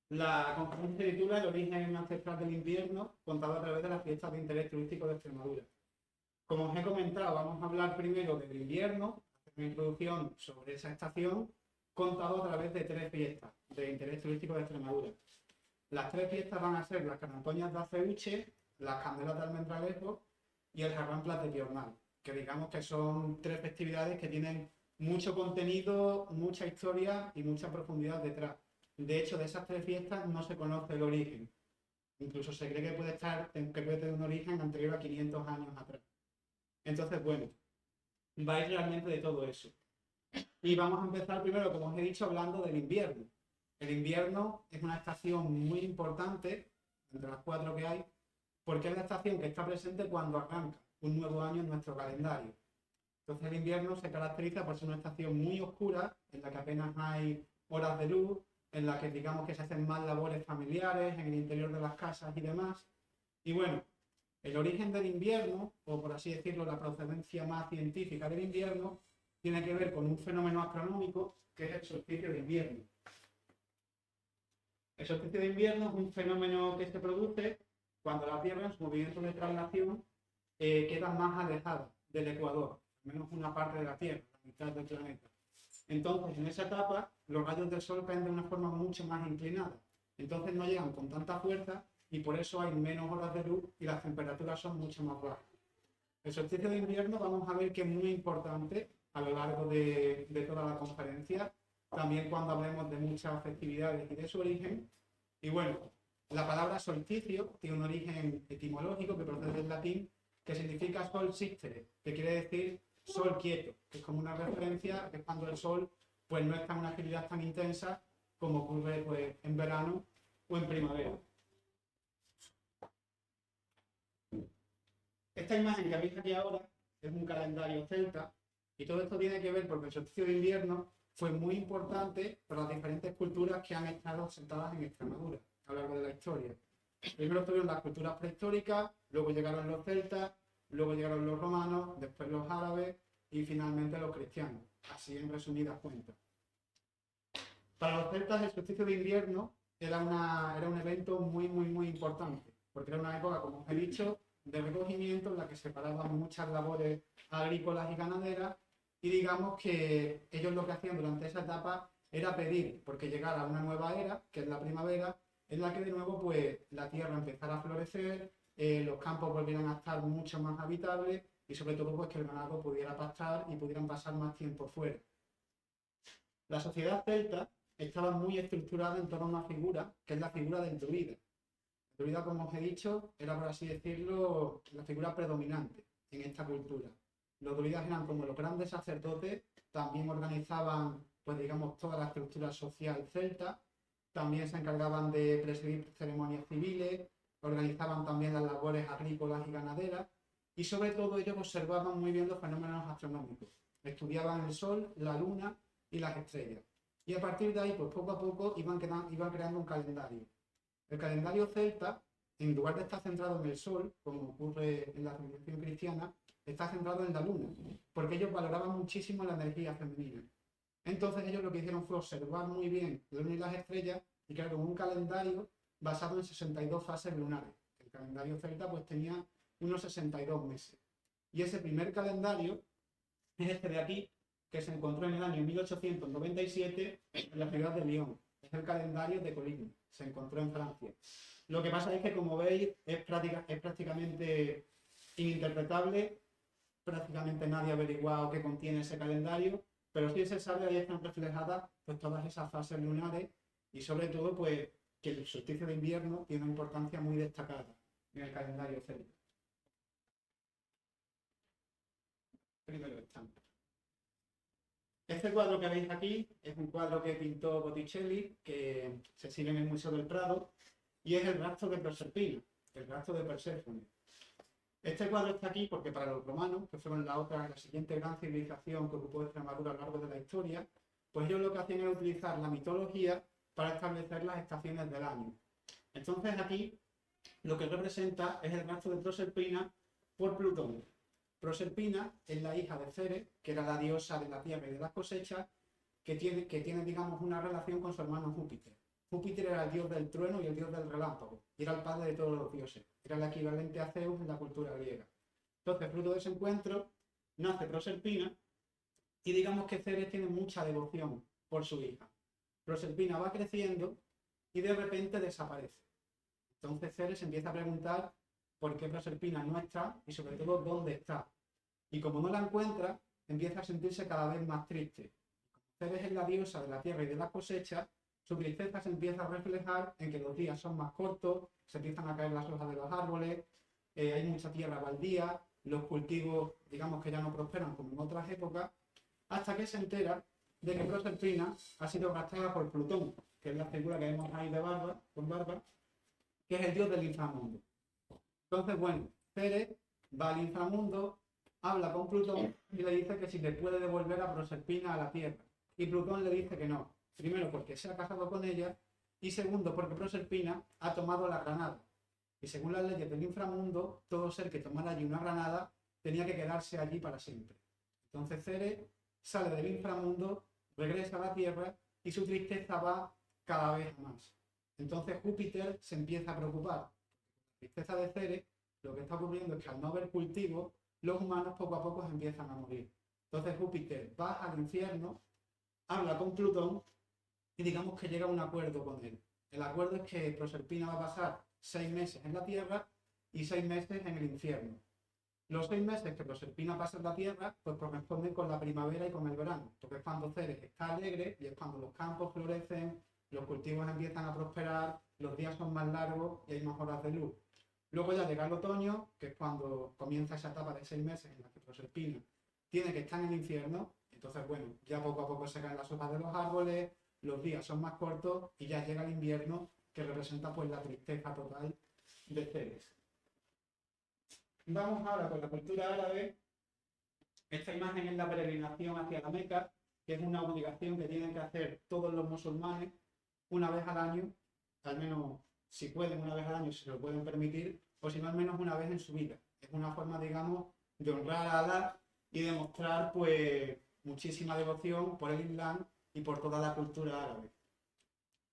La conferencia se titula El origen ancestral del invierno, contado a través de las fiestas de interés turístico de Extremadura. Como os he comentado, vamos a hablar primero del invierno, hacer una introducción sobre esa estación, contado a través de tres fiestas de interés turístico de Extremadura. Las tres fiestas van a ser las Carantoñas de Aceuche, las Candelas de Almendralejo y el Jarramplas de Piornal, que digamos que son tres festividades que tienen mucho contenido, mucha historia y mucha profundidad detrás. De hecho, de esas tres fiestas no se conoce el origen. Incluso se cree que puede tener un origen anterior a 500 años atrás. Entonces, bueno, va a ir realmente de todo eso. Y vamos a empezar primero, como os he dicho, hablando del invierno. El invierno es una estación muy importante, entre las cuatro que hay, porque es la estación que está presente cuando arranca un nuevo año en nuestro calendario. Entonces el invierno se caracteriza por ser una estación muy oscura, en la que apenas hay horas de luz, en la que digamos que se hacen más labores familiares en el interior de las casas y demás. Y bueno, el origen del invierno, o por así decirlo, la procedencia más científica del invierno, tiene que ver con un fenómeno astronómico que es el solsticio de invierno. El solsticio de invierno es un fenómeno que se produce cuando la Tierra en su movimiento de traslación queda más alejada del ecuador, al menos una parte de la Tierra, la mitad del planeta. Entonces, en esa etapa, los rayos del Sol caen de una forma mucho más inclinada. Entonces no llegan con tanta fuerza y por eso hay menos horas de luz y las temperaturas son mucho más bajas. El solsticio de invierno vamos a ver que es muy importante a lo largo de toda la conferencia, también cuando hablemos de muchas festividades y de su origen. Y bueno, la palabra solsticio tiene un origen etimológico que procede del latín, que significa sol sistere, que quiere decir sol quieto, que es como una referencia, que es cuando el sol pues no está en una actividad tan intensa como ocurre pues, en verano o en primavera. Esta imagen que veis aquí ahora es un calendario celta y todo esto tiene que ver porque el solsticio de invierno fue muy importante para las diferentes culturas que han estado sentadas en Extremadura a lo largo de la historia. Primero tuvieron las culturas prehistóricas, luego llegaron los celtas, luego llegaron los romanos, después los árabes y finalmente los cristianos, así en resumidas cuentas. Para los celtas el solsticio de invierno era un evento muy importante, porque era una época, como os he dicho, de recogimiento en la que se paraban muchas labores agrícolas y ganaderas y digamos que ellos lo que hacían durante esa etapa era pedir porque llegara una nueva era, que es la primavera, en la que de nuevo pues la tierra empezara a florecer, los campos volvieran a estar mucho más habitables y sobre todo pues que el ganado pudiera pastar y pudieran pasar más tiempo fuera. La sociedad celta estaba muy estructurada en torno a una figura, que es la figura del druida. El druida, como os he dicho, era, por así decirlo, la figura predominante en esta cultura. Los druidas eran como los grandes sacerdotes, también organizaban, pues digamos, toda la estructura social celta, también se encargaban de presidir ceremonias civiles, organizaban también las labores agrícolas y ganaderas, y sobre todo ellos observaban muy bien los fenómenos astronómicos. Estudiaban el sol, la luna y las estrellas. Y a partir de ahí, pues poco a poco iban creando un calendario. El calendario celta, en lugar de estar centrado en el sol, como ocurre en la civilización cristiana, está centrado en la luna, porque ellos valoraban muchísimo la energía femenina. Entonces ellos lo que hicieron fue observar muy bien la luna y las estrellas y crearon un calendario basado en 62 fases lunares. El calendario celta pues tenía unos 62 meses. Y ese primer calendario es este de aquí, que se encontró en el año 1897 en la ciudad de Lyon. Es el calendario de Coligny, se encontró en Francia. Lo que pasa es que, como veis, es prácticamente ininterpretable, prácticamente nadie ha averiguado qué contiene ese calendario, pero sí se sabe, ahí están reflejadas pues, todas esas fases lunares y sobre todo pues, que el solsticio de invierno tiene una importancia muy destacada en el calendario celta. Primero estamos. Este cuadro que veis aquí es un cuadro que pintó Botticelli, que se exhibe en el Museo del Prado, y es el rastro de Proserpina, el rastro de Perséfone. Este cuadro está aquí porque para los romanos, que fueron la siguiente gran civilización que ocupó Extremadura a lo largo de la historia, pues ellos lo que hacían era utilizar la mitología para establecer las estaciones del año. Entonces aquí lo que representa es el rastro de Proserpina por Plutón. Proserpina es la hija de Ceres, que era la diosa de la tierra y de las cosechas, que tiene, digamos, una relación con su hermano Júpiter. Júpiter era el dios del trueno y el dios del relámpago, y era el padre de todos los dioses. Era el equivalente a Zeus en la cultura griega. Entonces, fruto de ese encuentro, nace Proserpina, y digamos que Ceres tiene mucha devoción por su hija. Proserpina va creciendo y de repente desaparece. Entonces Ceres empieza a preguntar por qué Proserpina no está y sobre todo dónde está. Y como no la encuentra, empieza a sentirse cada vez más triste. Ceres es la diosa de la tierra y de las cosechas, su tristeza se empieza a reflejar en que los días son más cortos, se empiezan a caer las hojas de los árboles, hay mucha tierra baldía, los cultivos, digamos que ya no prosperan como en otras épocas, hasta que se entera de que Proserpina ha sido raptada por Plutón, que es la figura que vemos ahí de barba, con barba, que es el dios del inframundo. Entonces, bueno, Ceres va al inframundo, habla con Plutón y le dice que si le puede devolver a Proserpina a la Tierra. Y Plutón le dice que no. Primero, porque se ha casado con ella, y segundo, porque Proserpina ha tomado la granada. Y según las leyes del inframundo, todo ser que tomara allí una granada tenía que quedarse allí para siempre. Entonces Ceres sale del inframundo, regresa a la Tierra y su tristeza va cada vez más. Entonces Júpiter se empieza a preocupar. La tristeza de Ceres, lo que está ocurriendo es que al no haber cultivo, los humanos poco a poco empiezan a morir. Entonces Júpiter baja al infierno, habla con Plutón y digamos que llega a un acuerdo con él. El acuerdo es que Proserpina va a pasar 6 meses en la Tierra y 6 meses en el infierno. Los 6 meses que Proserpina pasa en la Tierra, pues corresponden con la primavera y con el verano, porque es cuando Ceres está alegre y es cuando los campos florecen, los cultivos empiezan a prosperar, los días son más largos y hay más horas de luz. Luego ya llega el otoño, que es cuando comienza esa etapa de 6 meses en la que Proserpina tiene que estar en el infierno, entonces bueno, ya poco a poco se caen las hojas de los árboles, los días son más cortos y ya llega el invierno, que representa pues la tristeza total de Ceres. Vamos ahora con la cultura árabe. Esta imagen es la peregrinación hacia la Meca, que es una obligación que tienen que hacer todos los musulmanes una vez al año, al menos si pueden una vez al año, si se lo pueden permitir, o si no al menos una vez en su vida. Es una forma, digamos, de honrar a Alá y de mostrar pues muchísima devoción por el Islam y por toda la cultura árabe.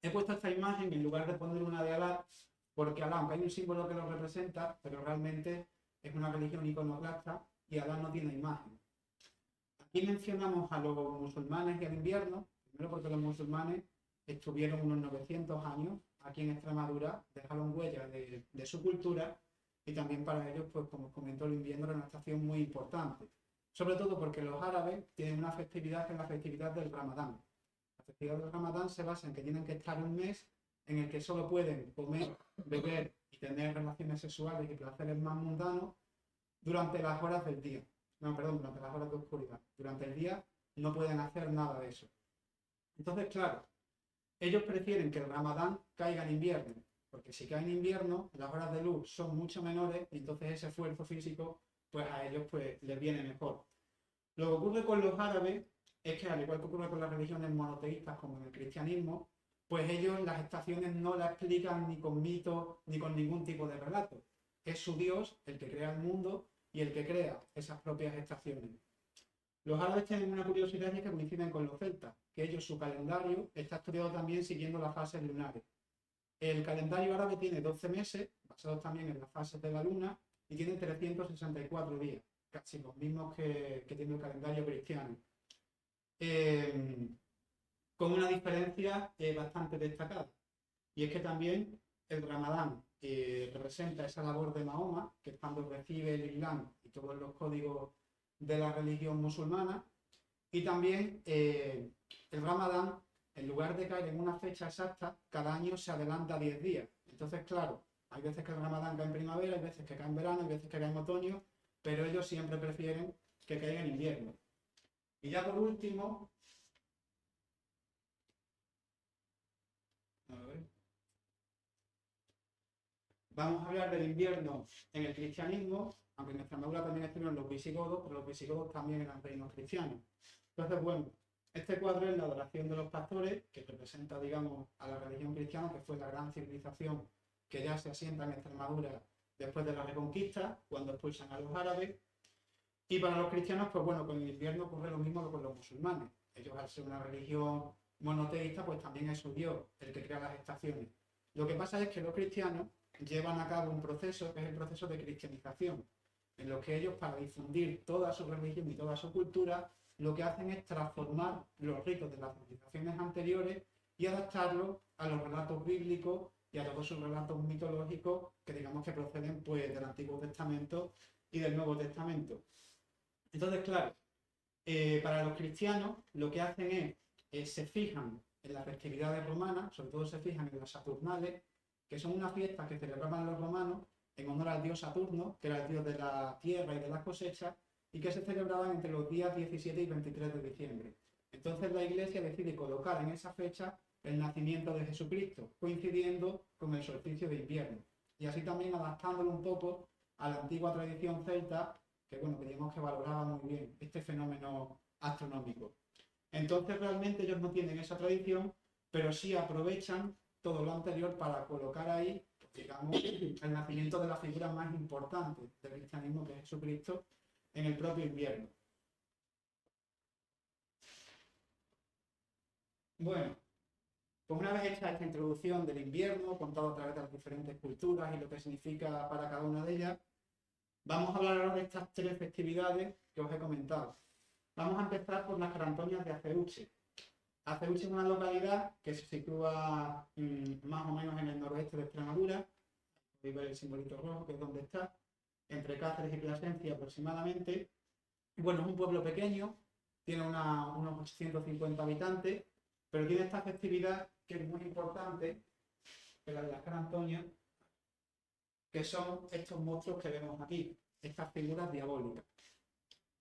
He puesto esta imagen en lugar de poner una de Alá, porque Alá, aunque hay un símbolo que lo representa, pero realmente es una religión iconoclasta y Alá no tiene imagen. Aquí mencionamos a los musulmanes y al invierno, primero porque los musulmanes estuvieron unos 900 años aquí en Extremadura, dejaron huella de su cultura y también para ellos, pues como os comentó, el invierno era una estación muy importante. Sobre todo porque los árabes tienen una festividad que es la festividad del Ramadán. La festividad del Ramadán se basa en que tienen que estar un mes en el que solo pueden comer, beber y tener relaciones sexuales y placeres más mundanos durante las horas del día. No, perdón, durante las horas de oscuridad. Durante el día no pueden hacer nada de eso. Entonces, claro, ellos prefieren que el Ramadán caiga en invierno, porque si cae en invierno, las horas de luz son mucho menores y entonces ese esfuerzo físico, pues a ellos pues les viene mejor. Lo que ocurre con los árabes es que, al igual que ocurre con las religiones monoteístas como en el cristianismo, pues ellos las estaciones no las explican ni con mitos ni con ningún tipo de relato. Es su Dios el que crea el mundo y el que crea esas propias estaciones. Los árabes tienen una curiosidad y es que coinciden con los celtas, que ellos su calendario está estudiado también siguiendo las fases lunares. El calendario árabe tiene 12 meses, basados también en las fases de la luna, y tiene 364 días, casi los mismos que tiene el calendario cristiano. Con una diferencia bastante destacada, y es que también el Ramadán representa esa labor de Mahoma, que es cuando recibe el Islam y todos los códigos de la religión musulmana, y también el Ramadán, en lugar de caer en una fecha exacta, cada año se adelanta 10 días. Entonces, claro, hay veces que el Ramadán cae en primavera, hay veces que cae en verano, hay veces que cae en otoño, pero ellos siempre prefieren que caiga en invierno. Y ya por último, a ver, vamos a hablar del invierno en el cristianismo, aunque en Extremadura también estuvieron los visigodos, pero los visigodos también eran reinos cristianos. Entonces, bueno, este cuadro es la adoración de los pastores, que representa, digamos, a la religión cristiana, que fue la gran civilización que ya se asienta en Extremadura después de la Reconquista, cuando expulsan a los árabes. Y para los cristianos, pues bueno, con el invierno ocurre lo mismo que con los musulmanes. Ellos, al ser una religión monoteísta, pues también es su Dios el que crea las estaciones. Lo que pasa es que los cristianos llevan a cabo un proceso que es el proceso de cristianización, en lo que ellos, para difundir toda su religión y toda su cultura, lo que hacen es transformar los ritos de las civilizaciones anteriores y adaptarlos a los relatos bíblicos y a todos sus relatos mitológicos que digamos que proceden pues del Antiguo Testamento y del Nuevo Testamento. Entonces, claro, para los cristianos lo que hacen es se fijan en las festividades romanas, sobre todo se fijan en las Saturnales, que son unas fiestas que celebraban los romanos en honor al dios Saturno, que era el dios de la tierra y de las cosechas, y que se celebraban entre los días 17 y 23 de diciembre. Entonces la Iglesia decide colocar en esa fecha el nacimiento de Jesucristo, coincidiendo con el solsticio de invierno, y así también adaptándolo un poco a la antigua tradición celta, que bueno, que digamos que valoraba muy bien este fenómeno astronómico. Entonces realmente ellos no tienen esa tradición, pero sí aprovechan todo lo anterior para colocar ahí, digamos, el nacimiento de la figura más importante del cristianismo, que es Jesucristo, en el propio invierno. Bueno, pues una vez hecha esta introducción del invierno, contado a través de las diferentes culturas y lo que significa para cada una de ellas, vamos a hablar ahora de estas tres festividades que os he comentado. Vamos a empezar por las Carantoñas de Aceuche. Aceuche es una localidad que se sitúa más o menos en el noroeste de Extremadura. Podéis ver el simbolito rojo, que es donde está, entre Cáceres y Plasencia aproximadamente. Y bueno, es un pueblo pequeño, tiene unos 850 habitantes, pero tiene esta festividad que es muy importante, que es la de las Carantoñas, que son estos monstruos que vemos aquí, estas figuras diabólicas.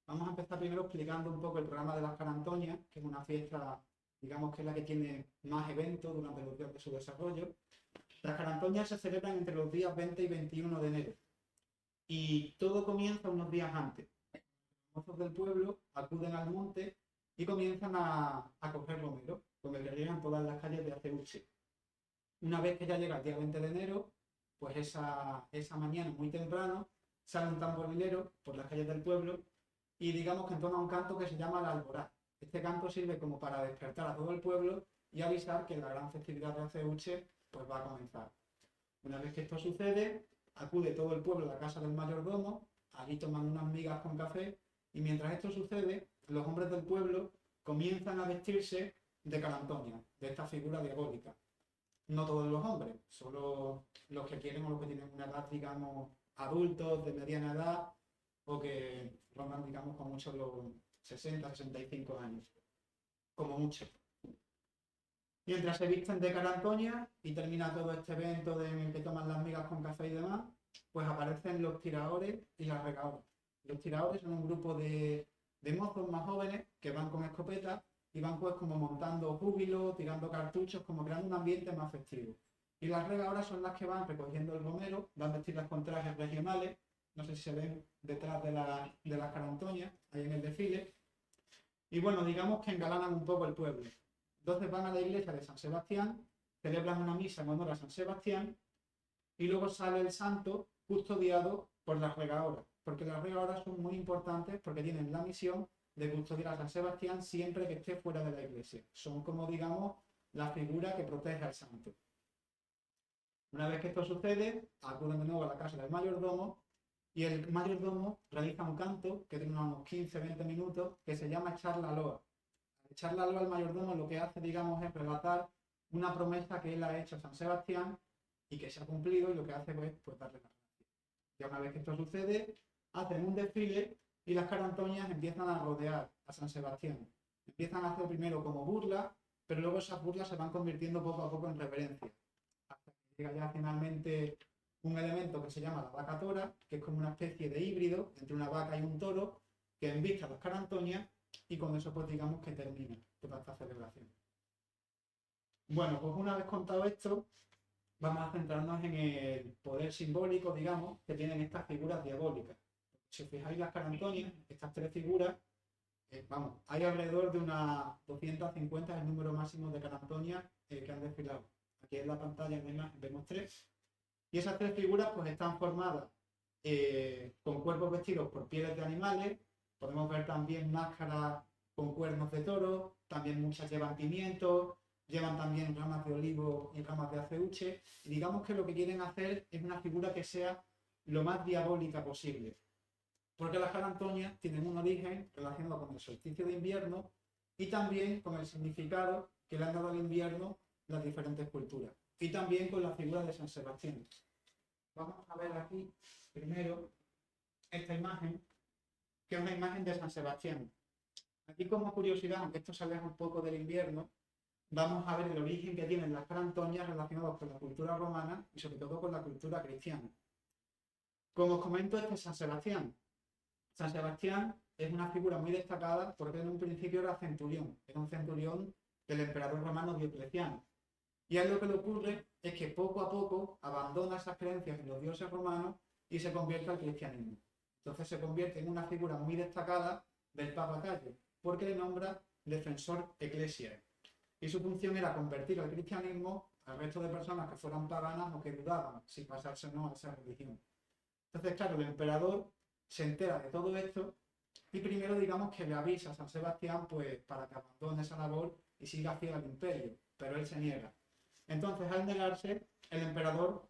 Vamos a empezar primero explicando un poco el programa de las Carantoñas, que es una fiesta, digamos que es la que tiene más eventos durante los días de su desarrollo. Las Carantoñas se celebran entre los días 20 y 21 de enero y todo comienza unos días antes. Los mozos del pueblo acuden al monte y comienzan a coger romero, con el que llegan todas las calles de Aceuche. Una vez que ya llega el día 20 de enero, pues esa mañana muy temprano sale un tamborilero por las calles del pueblo y digamos que entona un canto que se llama el alborá. Este canto sirve como para despertar a todo el pueblo y avisar que la gran festividad de Aceuche pues va a comenzar. Una vez que esto sucede, acude todo el pueblo a la casa del mayordomo, allí toman unas migas con café y mientras esto sucede, los hombres del pueblo comienzan a vestirse de Carantoña, de esta figura diabólica. No todos los hombres, solo los que quieren o los que tienen una edad, digamos, adultos, de mediana edad, o que rondan, digamos, con mucho los 60, 65 años, como mucho. Mientras se visten de Carantoña y termina todo este evento en el que toman las migas con café y demás, pues aparecen los tiradores y las regadoras. Los tiradores son un grupo de mozos más jóvenes que van con escopetas y van pues como montando júbilo, tirando cartuchos, como creando un ambiente más festivo. Y las regadoras son las que van recogiendo el romero, van vestidas con trajes regionales, no sé si se ven detrás de las Carantoñas, ahí en el desfile. Y bueno, digamos que engalanan un poco el pueblo. Entonces van a la iglesia de San Sebastián, celebran una misa en honor a San Sebastián y luego sale el santo custodiado por las regadoras, porque las regadoras son muy importantes porque tienen la misión de custodiar a San Sebastián siempre que esté fuera de la iglesia. Son como, digamos, la figura que protege al santo. Una vez que esto sucede, acuden de nuevo a la casa del mayordomo y el mayordomo realiza un canto que tiene unos 15-20 minutos que se llama Echar la loa. Echar la loa al mayordomo lo que hace, digamos, es relatar una promesa que él ha hecho a San Sebastián y que se ha cumplido y lo que hace es pues darle la gracia. Ya una vez que esto sucede, hacen un desfile y las Carantoñas empiezan a rodear a San Sebastián. Empiezan a hacer primero como burlas, pero luego esas burlas se van convirtiendo poco a poco en reverencia. Hasta que llega ya finalmente un elemento que se llama la vaca tora, que es como una especie de híbrido entre una vaca y un toro, que embiste a las Carantoñas y con eso pues digamos que termina toda esta celebración. Bueno, pues una vez contado esto, vamos a centrarnos en el poder simbólico, digamos, que tienen estas figuras diabólicas. Si os fijáis las Carantoñas, estas tres figuras, vamos, hay alrededor de unas 250 el número máximo de Carantoñas que han desfilado. Aquí en la pantalla vemos tres. Y esas tres figuras pues están formadas con cuerpos vestidos por pieles de animales. Podemos ver también máscaras con cuernos de toro, también muchas llevan pimientos, llevan también ramas de olivo y ramas de aceuche, y digamos que lo que quieren hacer es una figura que sea lo más diabólica posible, porque las carantoñas tienen un origen relacionado con el solsticio de invierno y también con el significado que le han dado al invierno las diferentes culturas, y también con la figura de San Sebastián. Vamos a ver aquí primero esta imagen, que es una imagen de San Sebastián. Aquí, como curiosidad, aunque esto se aleja un poco del invierno, vamos a ver el origen que tienen las carantoñas relacionados con la cultura romana y sobre todo con la cultura cristiana. Como os comento, este es San Sebastián. San Sebastián es una figura muy destacada porque en un principio era centurión, era un centurión del emperador romano Diocleciano. Y a él lo que le ocurre es que poco a poco abandona esas creencias en los dioses romanos y se convierte al cristianismo. Entonces se convierte en una figura muy destacada del Papa Cayo, porque le nombra defensor ecclesiae. Y su función era convertir al cristianismo al resto de personas que fueran paganas o que dudaban si pasarse o no a esa religión. Entonces, claro, el emperador se entera de todo esto y primero digamos que le avisa a San Sebastián pues para que abandone esa labor y siga fiel al imperio, pero él se niega. Entonces, al negarse, el emperador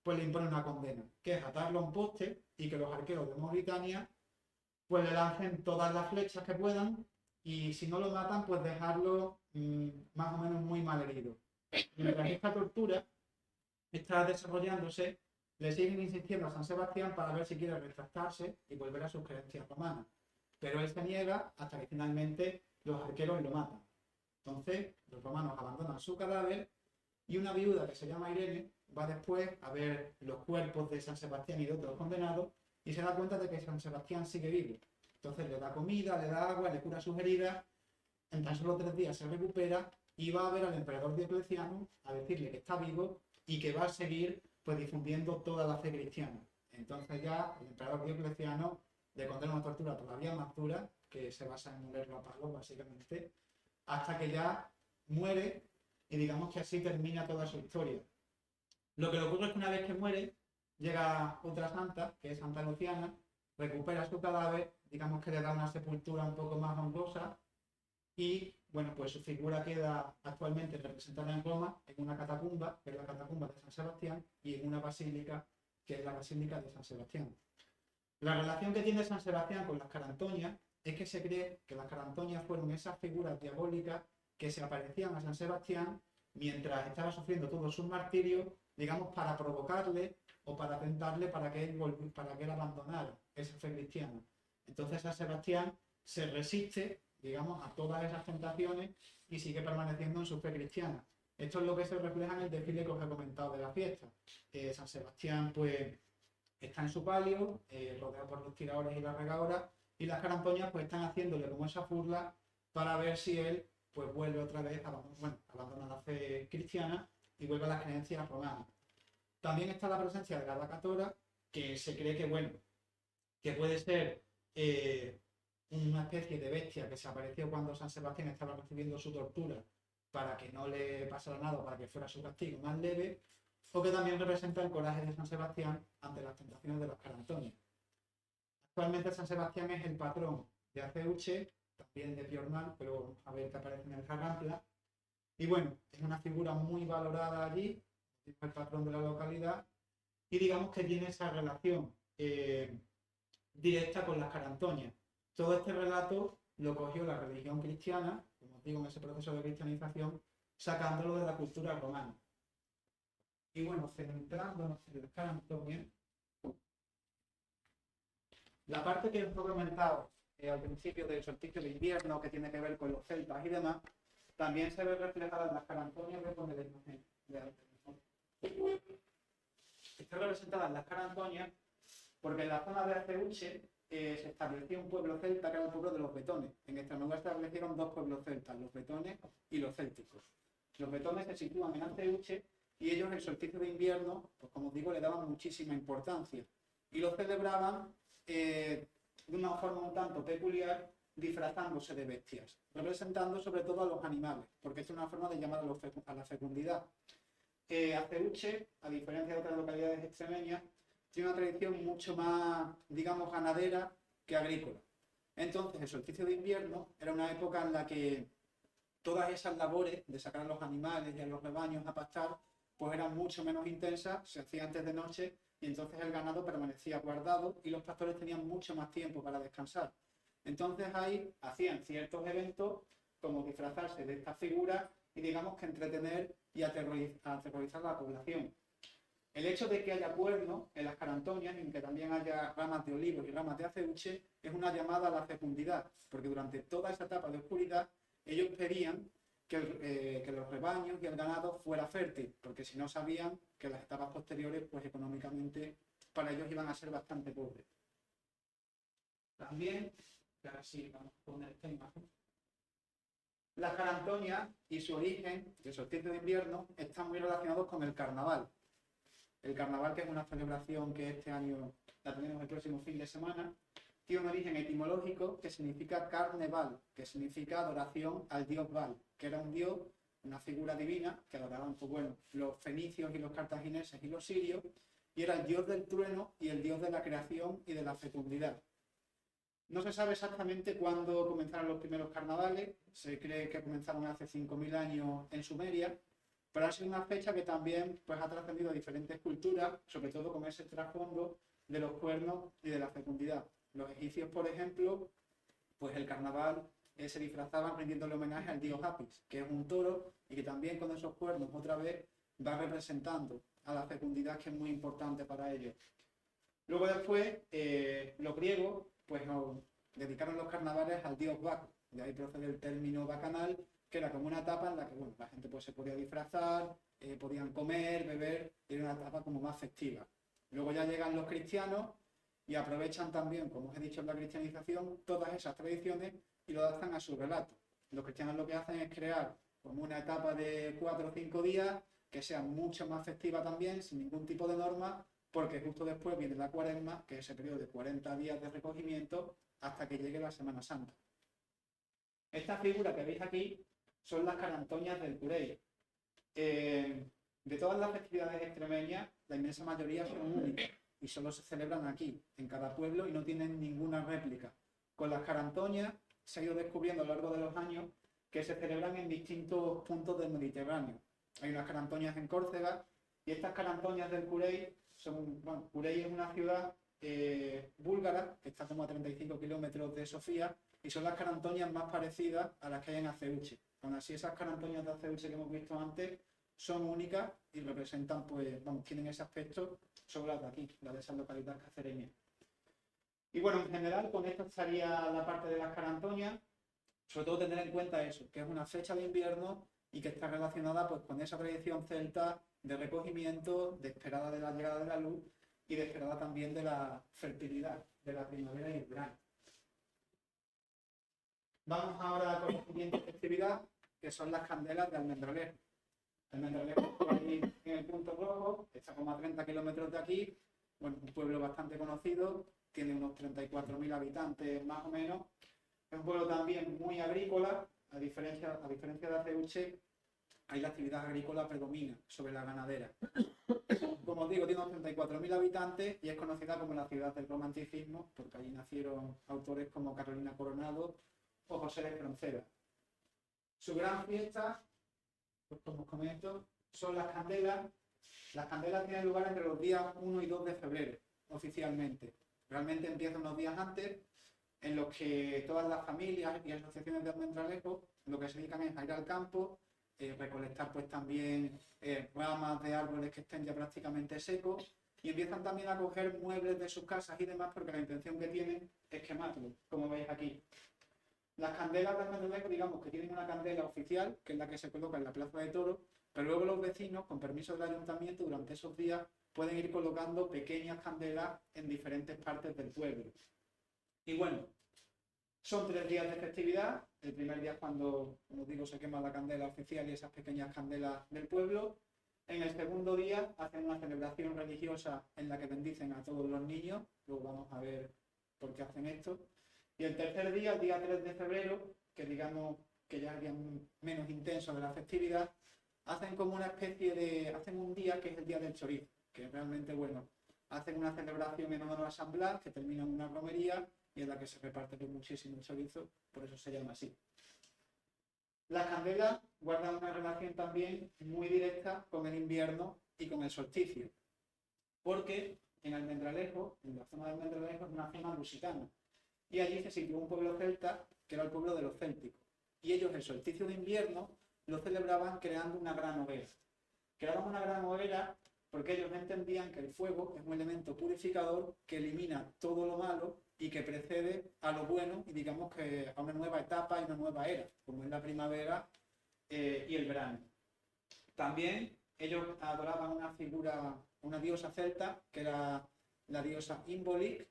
pues le impone una condena, que es atarlo a un poste y que los arqueros de Mauritania pues le lancen todas las flechas que puedan y si no lo matan, pues dejarlo más o menos muy mal herido. Mientras esta tortura está desarrollándose, le siguen insistiendo a San Sebastián para ver si quiere retractarse y volver a sus creencias romanas. Pero él se niega hasta que finalmente los arqueros lo matan. Entonces, los romanos abandonan su cadáver y una viuda que se llama Irene va después a ver los cuerpos de San Sebastián y de otros condenados y se da cuenta de que San Sebastián sigue vivo. Entonces le da comida, le da agua, le cura sus heridas, en tan solo 3 días se recupera y va a ver al emperador Diocleciano a decirle que está vivo y que va a seguir pues difundiendo toda la fe cristiana. Entonces ya el emperador Diocleciano le condena una tortura todavía más dura, que se basa en molerlo a palos básicamente, hasta que ya muere y digamos que así termina toda su historia. Lo que le ocurre es que una vez que muere, llega otra santa, que es Santa Luciana, recupera su cadáver, digamos que le da una sepultura un poco más honrosa y, bueno, pues su figura queda actualmente representada en Roma en una catacumba, que es la catacumba de San Sebastián, y en una basílica, que es la Basílica de San Sebastián. La relación que tiene San Sebastián con las carantoñas es que se cree que las carantoñas fueron esas figuras diabólicas que se aparecían a San Sebastián mientras estaba sufriendo todos sus martirios, digamos, para provocarle o para tentarle para que él abandonara esa fe cristiana. Entonces San Sebastián se resiste, digamos, a todas esas tentaciones y sigue permaneciendo en su fe cristiana. Esto es lo que se refleja en el desfile que os he comentado de la fiesta. San Sebastián, pues, está en su palio, rodeado por los tiradores y las regadoras, y las carantoñas pues están haciéndole como esa furla para ver si él pues vuelve otra vez a, bueno, abandona la fe cristiana y vuelve a las creencias romanas. También está la presencia de la vaca tora, que se cree que, bueno, que puede ser una especie de bestia que se apareció cuando San Sebastián estaba recibiendo su tortura para que no le pasara nada, para que fuera su castigo más leve, o que también representa el coraje de San Sebastián ante las tentaciones de los carantoñas. Actualmente San Sebastián es el patrón de Aceuche, también de Piormal, pero vamos a ver que aparece en el Jarrampla. Y bueno, es una figura muy valorada allí, es el patrón de la localidad, y digamos que tiene esa relación directa con las carantoñas. Todo este relato lo cogió la religión cristiana, como os digo, en ese proceso de cristianización, sacándolo de la cultura romana. Y bueno, centrándonos en las carantoñas, la parte que os he comentado al principio del solsticio de invierno, que tiene que ver con los celtas y demás, también se ve reflejada en las carantoñas de poner la imagen de está representada en las carantoñas porque en la zona de Aceuche se estableció un pueblo celta que era el pueblo de los betones. En Extremadura se establecieron 2 pueblos celtas, los betones y los célticos. Los betones se sitúan en Aceuche y ellos el solsticio de invierno, pues como os digo, le daban muchísima importancia y lo celebraban de una forma un tanto peculiar, disfrazándose de bestias, representando sobre todo a los animales, porque es una forma de llamar a la fecundidad. Aceuche, a diferencia de otras localidades extremeñas, tiene una tradición mucho más, digamos, ganadera que agrícola. Entonces, el solsticio de invierno era una época en la que todas esas labores de sacar a los animales y a los rebaños a pastar, pues eran mucho menos intensas, se hacía antes de noche y entonces el ganado permanecía guardado y los pastores tenían mucho más tiempo para descansar. Entonces ahí hacían ciertos eventos como disfrazarse de estas figuras y digamos que entretener y aterrorizar a la población. El hecho de que haya cuernos en las carantoñas y que también haya ramas de olivos y ramas de aceuche es una llamada a la fecundidad, porque durante toda esa etapa de oscuridad ellos pedían que los rebaños y el ganado fuera fértil, porque si no sabían que las etapas posteriores, pues económicamente para ellos iban a ser bastante pobres. También, ahora sí, vamos a poner esta imagen. Las carantoñas y su origen, el solsticio de invierno, están muy relacionados con el carnaval. El carnaval, que es una celebración que este año la tenemos el próximo fin de semana, tiene un origen etimológico que significa carneval, que significa adoración al dios Baal, que era un dios, una figura divina que adoraban, pues bueno, los fenicios y los cartagineses y los sirios, y era el dios del trueno y el dios de la creación y de la fecundidad. No se sabe exactamente cuándo comenzaron los primeros carnavales, se cree que comenzaron hace 5.000 años en Sumeria, pero ha sido una fecha que también pues, ha trascendido a diferentes culturas, sobre todo con ese trasfondo de los cuernos y de la fecundidad. Los egipcios, por ejemplo, pues el carnaval se disfrazaban rindiéndole homenaje al dios Apis, que es un toro y que también con esos cuernos otra vez va representando a la fecundidad, que es muy importante para ellos. Luego después, los griegos pues nos dedicaron los carnavales al dios Baco, de ahí procede el término bacanal, que era como una etapa en la que bueno, la gente pues, se podía disfrazar, podían comer, beber, era una etapa como más festiva. Luego ya llegan los cristianos y aprovechan también, como os he dicho en la cristianización, todas esas tradiciones y lo adaptan a su relato. Los cristianos lo que hacen es crear como una etapa de 4 o 5 días que sea mucho más festiva también, sin ningún tipo de norma, porque justo después viene la Cuaresma, que es ese periodo de 40 días de recogimiento hasta que llegue la Semana Santa. Esta figura que veis aquí son las carantoñas del Curey. De todas las festividades extremeñas, la inmensa mayoría son únicas y solo se celebran aquí, en cada pueblo, y no tienen ninguna réplica. Con las carantoñas se ha ido descubriendo a lo largo de los años que se celebran en distintos puntos del Mediterráneo. Hay unas carantoñas en Córcega y estas carantoñas del Curey son, bueno, Curey es una ciudad búlgara que está como a 35 kilómetros de Sofía y son las carantoñas más parecidas a las que hay en Aceuche. Aún así, esas carantoñas de Aceuche que hemos visto antes son únicas y representan, pues, vamos, tienen ese aspecto sobre las de aquí, las de esas localidades cacereñas. Y bueno, en general, con esto estaría la parte de las carantoñas, sobre todo tener en cuenta eso, que es una fecha de invierno y que está relacionada pues, con esa tradición celta de recogimiento, de esperada de la llegada de la luz y de esperada también de la fertilidad de la primavera y el verano. Vamos ahora con la siguiente festividad, que son las candelas de Almendralejo. Almendralejo está ahí en el punto rojo, está como a 30 kilómetros de aquí, bueno, un pueblo bastante conocido, tiene unos 34.000 habitantes más o menos. Es un pueblo también muy agrícola, a diferencia de Aceuche, ahí la actividad agrícola predomina sobre la ganadera. Como os digo, tiene unos 34.000 habitantes y es conocida como la ciudad del romanticismo, porque allí nacieron autores como Carolina Coronado o José Espronceda. Su gran fiesta, pues como os comento, son las candelas. Las candelas tienen lugar entre los días 1 y 2 de febrero, oficialmente. Realmente empiezan unos días antes, en los que todas las familias y asociaciones de Almendralejo lo que se dedican es a ir al campo, recolectar pues también ramas de árboles que estén ya prácticamente secos y empiezan también a coger muebles de sus casas y demás porque la intención que tienen es quemarlos, como veis aquí. Las candelas de Almendralejo, digamos que tienen una candela oficial, que es la que se coloca en la plaza de toros, pero luego los vecinos, con permiso del ayuntamiento, durante esos días pueden ir colocando pequeñas candelas en diferentes partes del pueblo. Y bueno, son 3 días de festividad. El primer día es cuando, como os digo, se quema la candela oficial y esas pequeñas candelas del pueblo. En el segundo día hacen una celebración religiosa en la que bendicen a todos los niños. Luego vamos a ver por qué hacen esto. Y el tercer día, el día 3 de febrero, que digamos que ya es el día menos intenso de la festividad, hacen como una especie de... hacen un día que es el día del chorizo, que realmente, bueno, hacen una celebración en honor a San Blas, que termina en una romería, y en la que se reparte pues, muchísimo el chorizo, por eso se llama así. Las candelas guardan una relación también muy directa con el invierno y con el solsticio, porque en Almendralejo, en la zona de Almendralejo, es una zona lusitana, y allí se situó un pueblo celta, que era el pueblo de los célticos, y ellos el solsticio de invierno lo celebraban creando una gran hoguera. Creaban una gran hoguera porque ellos entendían que el fuego es un elemento purificador que elimina todo lo malo y que precede a lo bueno y digamos que a una nueva etapa y una nueva era, como es la primavera y el verano. También ellos adoraban una figura, una diosa celta, que era la diosa Imbolc.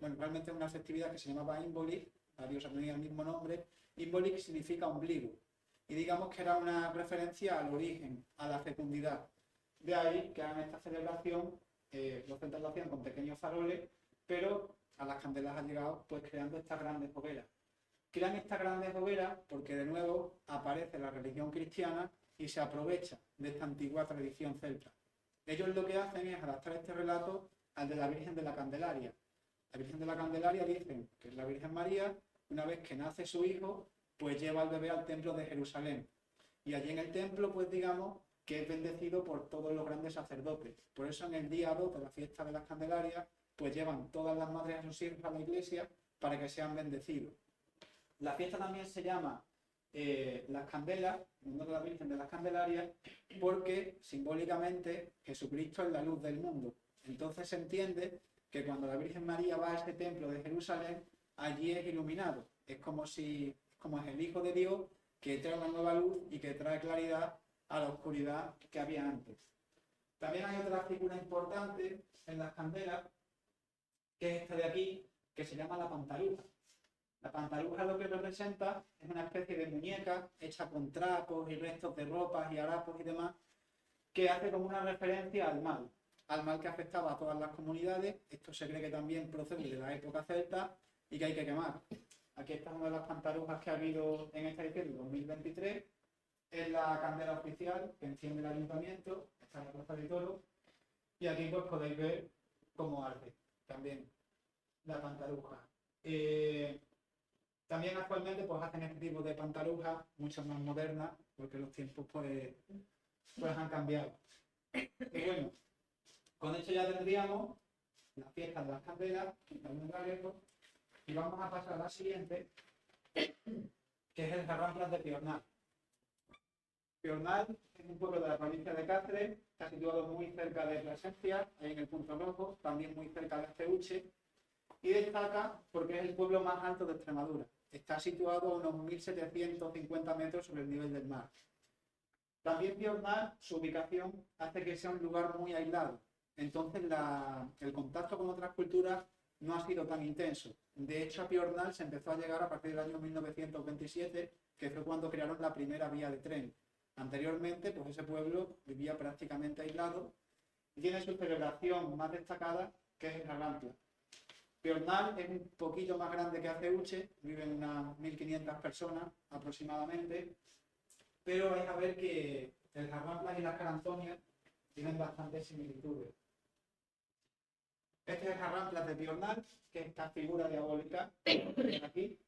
Bueno, realmente es una festividad que se llamaba Imbolc, la diosa tenía el mismo nombre. Imbolc significa ombligo, y digamos que era una referencia al origen, a la fecundidad. De ahí que hagan esta celebración, los celtas lo hacían con pequeños faroles, pero a las candelas han llegado pues creando estas grandes hogueras. Crean estas grandes hogueras porque de nuevo aparece la religión cristiana y se aprovecha de esta antigua tradición celta. Ellos lo que hacen es adaptar este relato al de la Virgen de la Candelaria. La Virgen de la Candelaria dicen que es la Virgen María, una vez que nace su hijo, pues lleva al bebé al templo de Jerusalén. Y allí en el templo, pues digamos, que es bendecido por todos los grandes sacerdotes. Por eso en el día 2 de la fiesta de las Candelarias, pues llevan todas las madres a sus hijos a la iglesia para que sean bendecidos. La fiesta también se llama Las Candelas, en honor a la Virgen de las Candelarias, porque simbólicamente Jesucristo es la luz del mundo. Entonces se entiende que cuando la Virgen María va a este templo de Jerusalén, allí es iluminado. Es como es el Hijo de Dios que trae una nueva luz y que trae claridad a la oscuridad que había antes. También hay otra figura importante en las candelas, que es esta de aquí, que se llama la pantaruja. La pantaruja lo que representa es una especie de muñeca hecha con trapos y restos de ropas y harapos y demás, que hace como una referencia al mal que afectaba a todas las comunidades. Esto se cree que también procede de la época celta y que hay que quemar. Aquí está una de las pantarujas que ha habido en esta edición de 2023. Es la candela oficial que enciende el ayuntamiento, está en la Plaza de Toros, y aquí pues podéis ver cómo arde también la pantaruja. También actualmente pues hacen este tipo de pantarujas mucho más modernas, porque los tiempos pues han cambiado. Y bueno, con esto ya tendríamos las fiestas de las candelas, y vamos a pasar a la siguiente, que es el Jarramplas de Piornal. Piornal es un pueblo de la provincia de Cáceres, está situado muy cerca de Plasencia, ahí en el punto rojo, también muy cerca de Ceuche, y destaca porque es el pueblo más alto de Extremadura. Está situado a unos 1.750 metros sobre el nivel del mar. También Piornal, su ubicación hace que sea un lugar muy aislado, entonces el contacto con otras culturas no ha sido tan intenso. De hecho, a Piornal se empezó a llegar a partir del año 1927, que fue cuando crearon la primera vía de tren. Anteriormente, pues ese pueblo vivía prácticamente aislado y tiene su celebración más destacada, que es el Jarramplas. Piornal es un poquito más grande que Aceuche, viven unas 1.500 personas aproximadamente, pero vais a ver que el Jarramplas y las Carantonias tienen bastantes similitudes. Este es el Jarramplas de Piornal, que es esta figura diabólica aquí.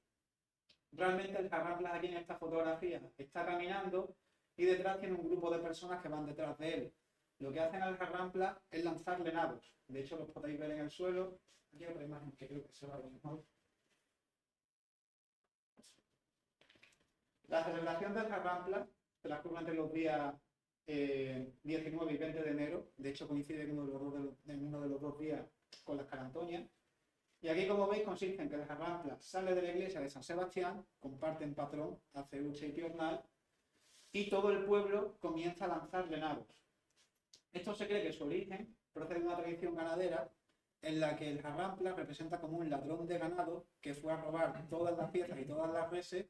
Realmente el Jarramplas aquí en esta fotografía está caminando y detrás tiene un grupo de personas que van detrás de él. Lo que hacen al Jarramplas es lanzarle nados. De hecho, los podéis ver en el suelo. Aquí hay otra imagen que creo que se va a ver mejor. La celebración del Jarramplas se la curva entre los días 19 y 20 de enero. De hecho, coincide en uno de los dos días con las Carantonias. Y aquí, como veis, consiste en que el Jarramplas sale de la iglesia de San Sebastián, comparten patrón, Aceuche y Piornal, y todo el pueblo comienza a lanzarle nados. Esto se cree que su origen procede de una tradición ganadera en la que el Jarramplas representa como un ladrón de ganado que fue a robar todas las piezas y todas las reses,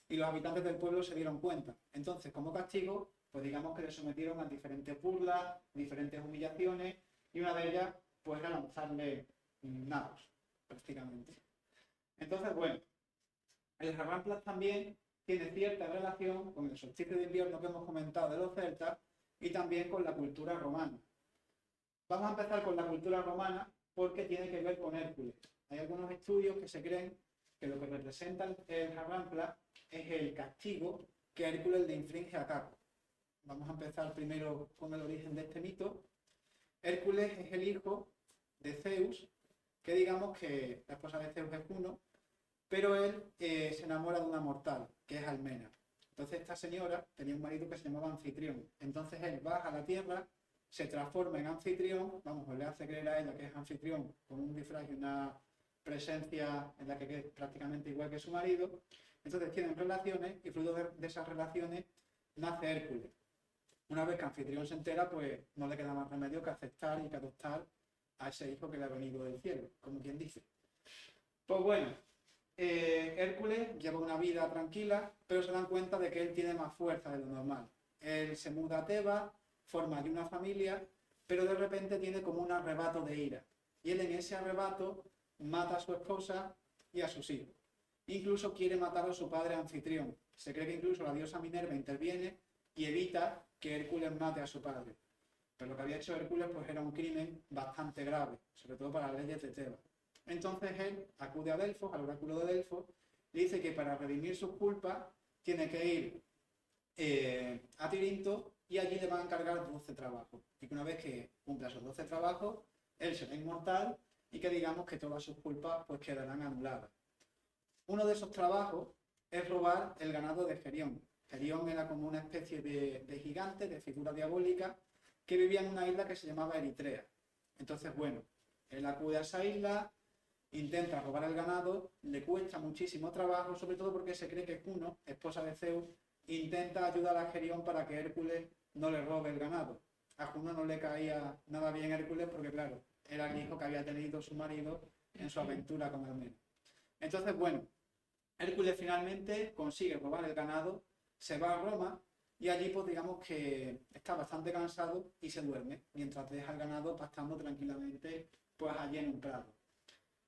y los habitantes del pueblo se dieron cuenta. Entonces, como castigo, pues digamos que le sometieron a diferentes burlas, diferentes humillaciones, y una de ellas pues era lanzarle nados, prácticamente. Entonces, bueno, el Jarramplas también tiene cierta relación con el solsticio de invierno que hemos comentado de los celtas y también con la cultura romana. Vamos a empezar con la cultura romana porque tiene que ver con Hércules. Hay algunos estudios que se creen que lo que representa el Jarramplas es el castigo que Hércules le inflige a Caco. Vamos a empezar primero con el origen de este mito. Hércules es el hijo de Zeus, que digamos que la esposa de Zeus es Juno, pero él se enamora de una mortal, que es Almena. Entonces esta señora tenía un marido que se llamaba Anfitrión. Entonces él baja a la tierra, se transforma en Anfitrión, vamos, le hace creer a ella que es Anfitrión con un disfraz y una presencia en la que es prácticamente igual que su marido. Entonces tienen relaciones y fruto de esas relaciones nace Hércules. Una vez que Anfitrión se entera, pues no le queda más remedio que aceptar y que adoptar a ese hijo que le ha venido del cielo, como quien dice. Pues bueno, Hércules lleva una vida tranquila, pero se dan cuenta de que él tiene más fuerza de lo normal. Él se muda a Tebas, forma allí una familia, pero de repente tiene como un arrebato de ira. Y él en ese arrebato mata a su esposa y a sus hijos. Incluso quiere matar a su padre Anfitrión. Se cree que incluso la diosa Minerva interviene y evita que Hércules mate a su padre. Pero lo que había hecho Hércules pues era un crimen bastante grave, sobre todo para las leyes de Tebas. Entonces él acude a Delfos, al oráculo de Delfos, le dice que para redimir sus culpas tiene que ir a Tirinto y allí le van a encargar 12 trabajos. Y que una vez que cumpla esos 12 trabajos, él será inmortal y que digamos que todas sus culpas pues quedarán anuladas. Uno de esos trabajos es robar el ganado de Gerión. Gerión era como una especie de gigante, de figura diabólica, que vivía en una isla que se llamaba Eritrea. Entonces, bueno, él acude a esa isla, intenta robar el ganado, le cuesta muchísimo trabajo, sobre todo porque se cree que Juno, esposa de Zeus, intenta ayudar a Gerión para que Hércules no le robe el ganado. A Juno no le caía nada bien Hércules porque, claro, era el hijo que había tenido su marido en su aventura con Almena. Entonces, bueno, Hércules finalmente consigue robar el ganado, se va a Roma y allí pues digamos que está bastante cansado y se duerme, mientras deja el ganado pastando tranquilamente pues allí en un prado.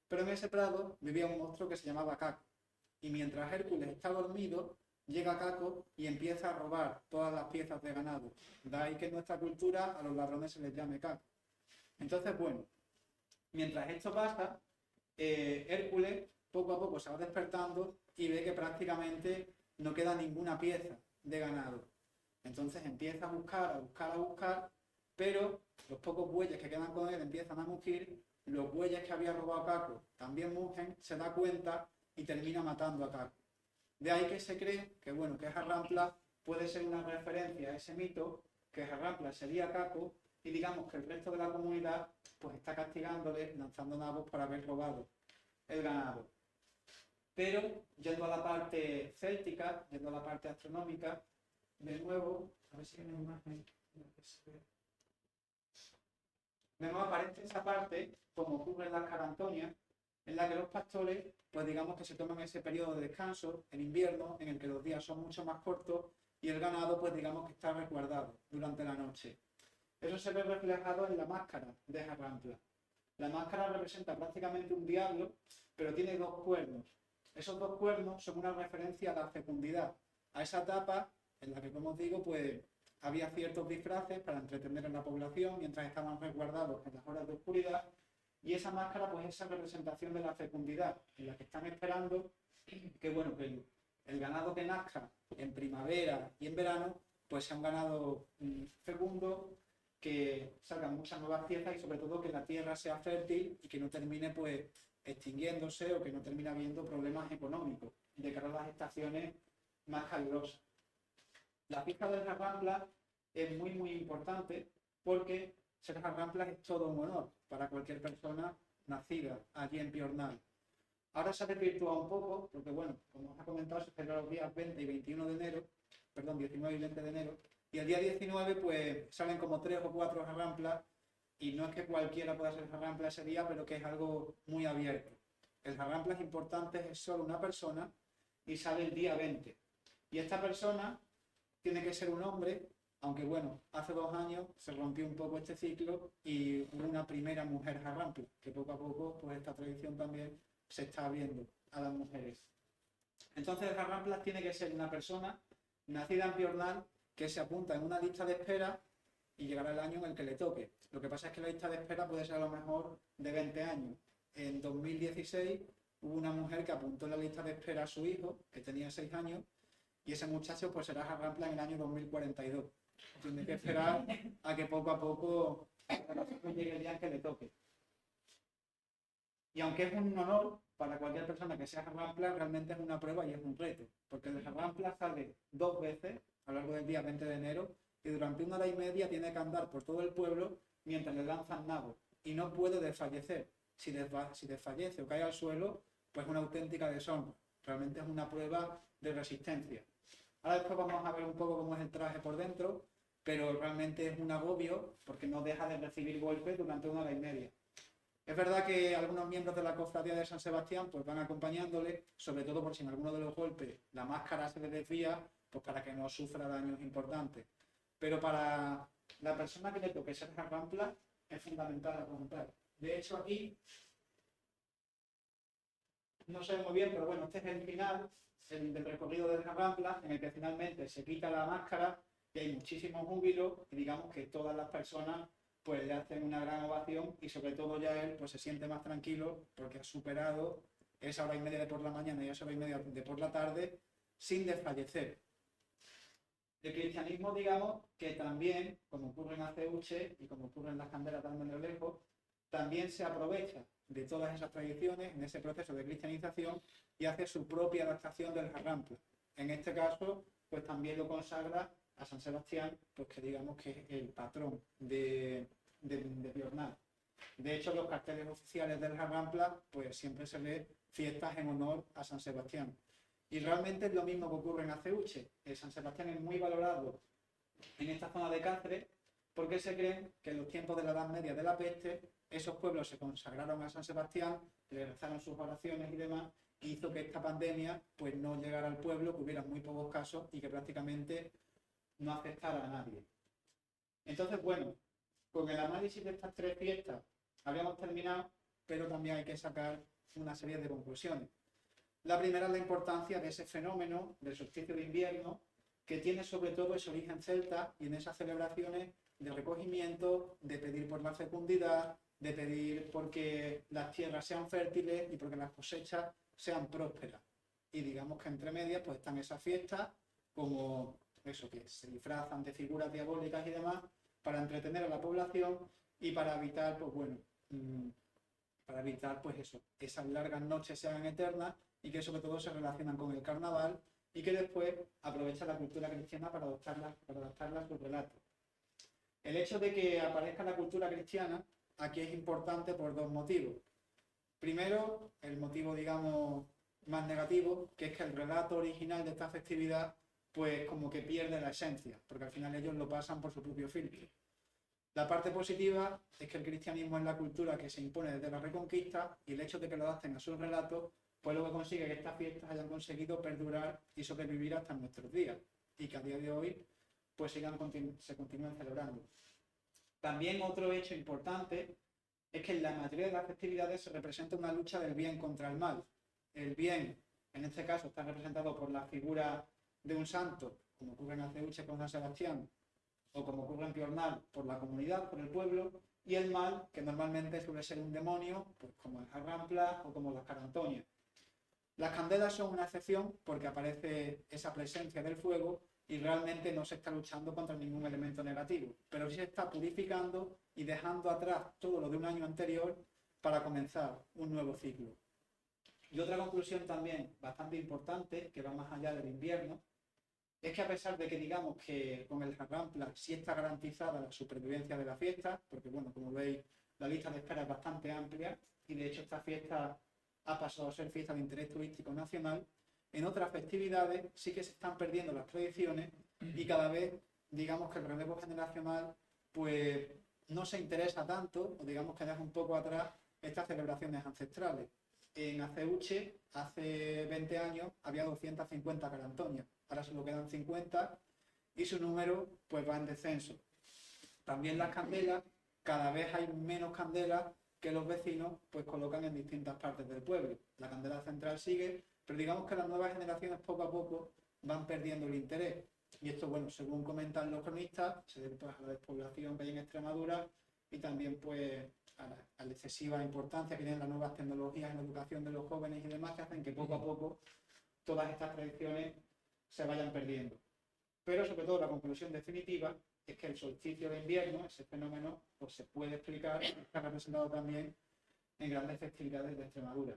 Pero en ese prado vivía un monstruo que se llamaba Caco, y mientras Hércules está dormido, llega Caco y empieza a robar todas las piezas de ganado. De ahí que en nuestra cultura a los ladrones se les llame Caco. Entonces, bueno, mientras esto pasa, Hércules poco a poco se va despertando y ve que prácticamente no queda ninguna pieza de ganado. Entonces empieza a buscar, pero los pocos bueyes que quedan con él empiezan a mugir, los bueyes que había robado Caco también mugen, se da cuenta y termina matando a Caco. De ahí que se cree que, bueno, que Jarramplas puede ser una referencia a ese mito, que Jarramplas sería Caco, y digamos que el resto de la comunidad pues está castigándole, lanzando nabos por haber robado el ganado. Pero, yendo a la parte céltica, yendo a la parte astronómica, de nuevo, a ver si hay una imagen. De nuevo aparece esa parte, como ocurre en las Carantonias, en la que los pastores, pues digamos que se toman ese periodo de descanso, en invierno, en el que los días son mucho más cortos y el ganado, pues digamos que está resguardado durante la noche. Eso se ve reflejado en la máscara de Jarramplas. La máscara representa prácticamente un diablo, pero tiene dos cuernos. Esos dos cuernos son una referencia a la fecundidad, a esa etapa en la que, como os digo, pues había ciertos disfraces para entretener a la población mientras estaban resguardados en las horas de oscuridad, y esa máscara pues es esa representación de la fecundidad, en la que están esperando que, bueno, que el ganado que nazca en primavera y en verano pues sea un ganado fecundo, que salgan muchas nuevas piezas y sobre todo que la tierra sea fértil y que no termine pues extinguiéndose o que no termine habiendo problemas económicos de cara a las estaciones más calurosas. La fiesta del Jarramplas es muy importante porque ser Jarramplas es todo un honor para cualquier persona nacida allí en Piornal. Ahora se ha desvirtuado un poco porque, bueno, como os he comentado, se celebra los días 20 y 21 de enero, perdón, 19 y 20 de enero, y el día 19 pues salen como 3 o 4 Jarramplas, y no es que cualquiera pueda ser Jarramplas ese día, pero que es algo muy abierto. El Jarramplas importante es solo una persona y sale el día 20. Y esta persona tiene que ser un hombre, aunque bueno, hace 2 años se rompió un poco este ciclo y hubo una primera mujer Jarramplas, que poco a poco pues esta tradición también se está abriendo a las mujeres. Entonces el Jarramplas tiene que ser una persona nacida en Piornal que se apunta en una lista de espera y llegará el año en el que le toque. Lo que pasa es que la lista de espera puede ser a lo mejor de 20 años. en 2016 hubo una mujer que apuntó en la lista de espera a su hijo, que tenía 6 años, y ese muchacho pues será Jarrampla en el año 2042. Tiene que esperar a que poco a poco llegue el día en que le toque. Y aunque es un honor para cualquier persona que sea Jarrampla, realmente es una prueba y es un reto, porque el Jarrampla sale 2 veces a lo largo del día 20 de enero y durante 1 hora y media tiene que andar por todo el pueblo mientras le lanzan nabos y no puede desfallecer. Si desfallece o cae al suelo, pues una auténtica deshonra. Realmente es una prueba de resistencia. Ahora después vamos a ver un poco cómo es el traje por dentro, pero realmente es un agobio porque no deja de recibir golpes durante 1 hora y media. Es verdad que algunos miembros de la cofradía de San Sebastián pues van acompañándole, sobre todo por si en alguno de los golpes la máscara se le desvía, pues para que no sufra daños importantes. Pero para la persona que le toque ser Jarrampla es fundamental apuntar. De hecho aquí, no sé muy bien, pero bueno, este es el final del recorrido del Jarrampla, en el que finalmente se quita la máscara y hay muchísimo júbilo y digamos que todas las personas pues le hacen una gran ovación y sobre todo ya él pues se siente más tranquilo porque ha superado esa 1 hora y media de por la mañana y esa 1 hora y media de por la tarde sin desfallecer. El cristianismo, digamos, que también, como ocurre en Aceuche y como ocurre en las candelas de Almendralejo, también se aprovecha de todas esas tradiciones en ese proceso de cristianización y hace su propia adaptación del Jarrampla. En este caso, pues también lo consagra a San Sebastián, pues que digamos que es el patrón de Piornal. De hecho, los carteles oficiales del Jarrampla, pues siempre se ve fiestas en honor a San Sebastián. Y realmente es lo mismo que ocurre en Aceuche. San Sebastián es muy valorado en esta zona de Cáceres porque se cree que en los tiempos de la Edad Media de la peste esos pueblos se consagraron a San Sebastián, le rezaron sus oraciones y demás, que hizo que esta pandemia pues no llegara al pueblo, que hubiera muy pocos casos y que prácticamente no afectara a nadie. Entonces, bueno, con el análisis de estas 3 fiestas habíamos terminado, pero también hay que sacar una serie de conclusiones. La primera es la importancia de ese fenómeno del solsticio de invierno, que tiene sobre todo ese origen celta y en esas celebraciones de recogimiento, de pedir por la fecundidad, de pedir porque las tierras sean fértiles y porque las cosechas sean prósperas. Y digamos que entre medias pues están esas fiestas como eso, que se disfrazan de figuras diabólicas y demás para entretener a la población y para evitar, pues bueno, para evitar pues eso, que esas largas noches sean eternas y que sobre todo se relacionan con el carnaval y que después aprovecha la cultura cristiana para adaptarla a sus relatos. El hecho de que aparezca la cultura cristiana aquí es importante por 2 motivos. Primero, el motivo, digamos, más negativo, que es que el relato original de esta festividad pues como que pierde la esencia, porque al final ellos lo pasan por su propio filtro. La parte positiva es que el cristianismo es la cultura que se impone desde la Reconquista y el hecho de que lo adapten a sus relatos, pues luego consigue que estas fiestas hayan conseguido perdurar y sobrevivir hasta nuestros días y que a día de hoy pues se continúen celebrando. También otro hecho importante es que en la mayoría de las festividades se representa una lucha del bien contra el mal. El bien, en este caso, está representado por la figura de un santo, como ocurre en Aceuche con San Sebastián, o como ocurre en Piornal, por la comunidad, por el pueblo, y el mal, que normalmente suele ser un demonio, pues como el Jarrampla o como las Carantonias. Las candelas son una excepción porque aparece esa presencia del fuego y realmente no se está luchando contra ningún elemento negativo, pero sí se está purificando y dejando atrás todo lo de un año anterior para comenzar un nuevo ciclo. Y otra conclusión también bastante importante, que va más allá del invierno, es que a pesar de que digamos que con el Jarrampla sí está garantizada la supervivencia de la fiesta, porque bueno, como veis, la lista de espera es bastante amplia y de hecho esta fiesta ha pasado a ser fiesta de interés turístico nacional, en otras festividades sí que se están perdiendo las tradiciones y cada vez digamos que el relevo generacional pues no se interesa tanto o digamos que deja un poco atrás estas celebraciones ancestrales. En Aceuche, hace 20 años, había 250 carantonias, ahora solo quedan 50 y su número pues va en descenso. También las candelas, cada vez hay menos candelas que los vecinos pues colocan en distintas partes del pueblo. La candela central sigue, pero digamos que las nuevas generaciones poco a poco van perdiendo el interés. Y esto, bueno, según comentan los cronistas, se debe pues, a la despoblación que hay en Extremadura y también pues a la excesiva importancia que tienen las nuevas tecnologías en la educación de los jóvenes y demás, que hacen que poco a poco todas estas tradiciones se vayan perdiendo. Pero sobre todo la conclusión definitiva es que el solsticio de invierno, ese fenómeno, pues se puede explicar y está representado también en grandes festividades de Extremadura.